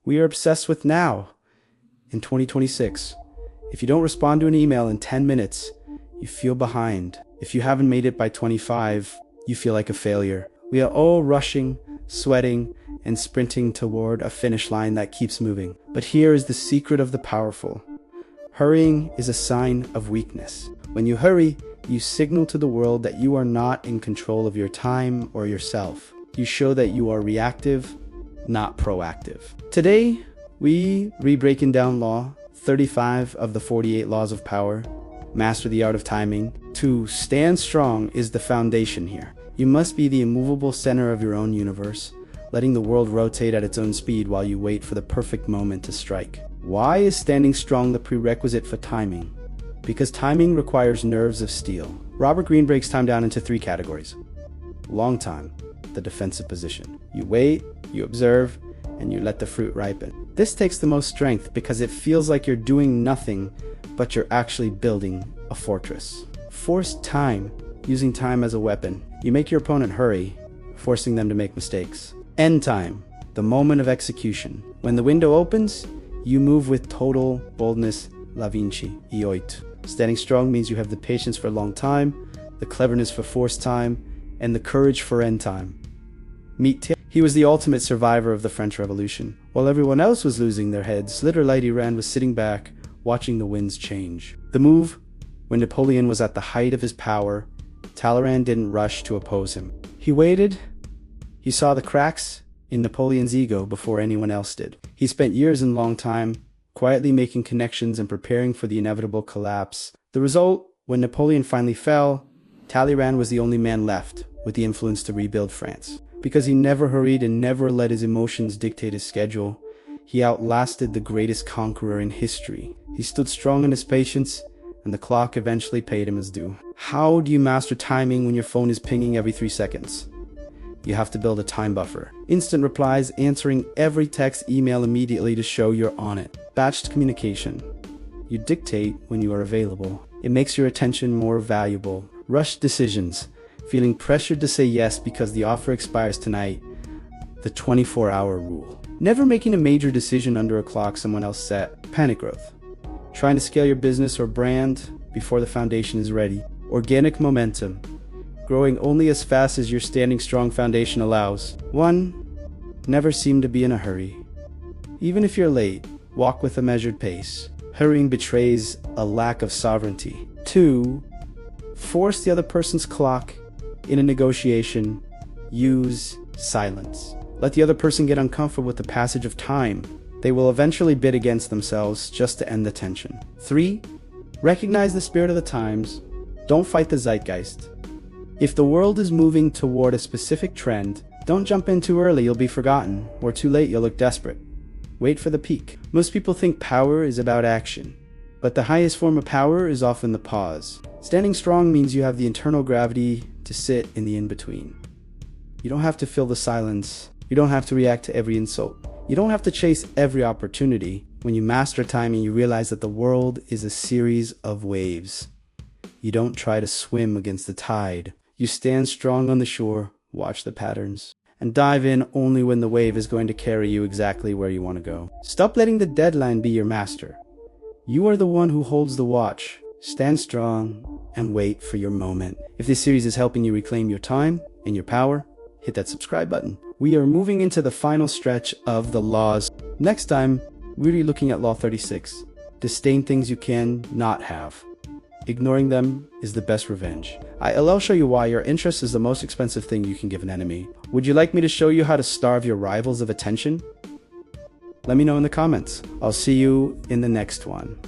we are obsessed with now. In 2026, if you don't respond to an email in 10 minutes, you feel behind. If you haven't made it by 25, you feel like a failure. We are all rushing, sweating, and sprinting toward a finish line that keeps moving. But here is the secret of the powerful. Hurrying is a sign of weakness. When you hurry, you signal to the world that you are not in control of your time or yourself. You show that you are reactive, not proactive. Today, we breaking down law 35 of the 48 laws of power. Master the art of timing. To stand strong is the foundation here. You must be the immovable center of your own universe, letting the world rotate at its own speed while you wait for the perfect moment to strike. Why is standing strong the prerequisite for timing? Because timing requires nerves of steel. Robert Greene breaks time down into 3 categories. Long time, the defensive position. You wait, you observe, and you let the fruit ripen. This takes the most strength because it feels like you're doing nothing, but you're actually building a fortress. Forced time, using time as a weapon. You make your opponent hurry, forcing them to make mistakes. End time, the moment of execution. When the window opens, you move with total boldness. La Vinci, Ioit. Standing strong means you have the patience for a long time, the cleverness for forced time, and the courage for end time. Meet Talleyrand. He was the ultimate survivor of the French Revolution. While everyone else was losing their heads, little Talleyrand was sitting back, watching the winds change. The move, when Napoleon was at the height of his power, Talleyrand didn't rush to oppose him. He waited. He saw the cracks in Napoleon's ego before anyone else did. He spent years in long time, quietly making connections and preparing for the inevitable collapse. The result, when Napoleon finally fell, Talleyrand was the only man left with the influence to rebuild France. Because he never hurried and never let his emotions dictate his schedule, he outlasted the greatest conqueror in history. He stood strong in his patience, and the clock eventually paid him his due. How do you master timing when your phone is pinging every 3 seconds? You have to build a time buffer. Instant replies, answering every text, email immediately to show you're on it. Batched communication. You dictate when you are available. It makes your attention more valuable. Rushed decisions. Feeling pressured to say yes because the offer expires tonight. The 24-hour rule. Never making a major decision under a clock someone else set. Panic growth. Trying to scale your business or brand before the foundation is ready. Organic momentum. Growing only as fast as your standing strong foundation allows. 1. Never seem to be in a hurry. Even if you're late, walk with a measured pace. Hurrying betrays a lack of sovereignty. 2. Force the other person's clock in a negotiation. Use silence. Let the other person get uncomfortable with the passage of time. They will eventually bid against themselves just to end the tension. 3. Recognize the spirit of the times. Don't fight the zeitgeist. If the world is moving toward a specific trend, don't jump in too early, you'll be forgotten, or too late, you'll look desperate. Wait for the peak. Most people think power is about action, but the highest form of power is often the pause. Standing strong means you have the internal gravity to sit in the in-between. You don't have to fill the silence. You don't have to react to every insult. You don't have to chase every opportunity. When you master timing, you realize that the world is a series of waves. You don't try to swim against the tide. You stand strong on the shore, watch the patterns, and dive in only when the wave is going to carry you exactly where you want to go. Stop letting the deadline be your master. You are the one who holds the watch. Stand strong and wait for your moment. If this series is helping you reclaim your time and your power, hit that subscribe button. We are moving into the final stretch of the laws. Next time, we're looking at Law 36. Disdain things you can not have. Ignoring them is the best revenge. I'll show you why your interest is the most expensive thing you can give an enemy. Would you like me to show you how to starve your rivals of attention? Let me know in the comments. I'll see you in the next one.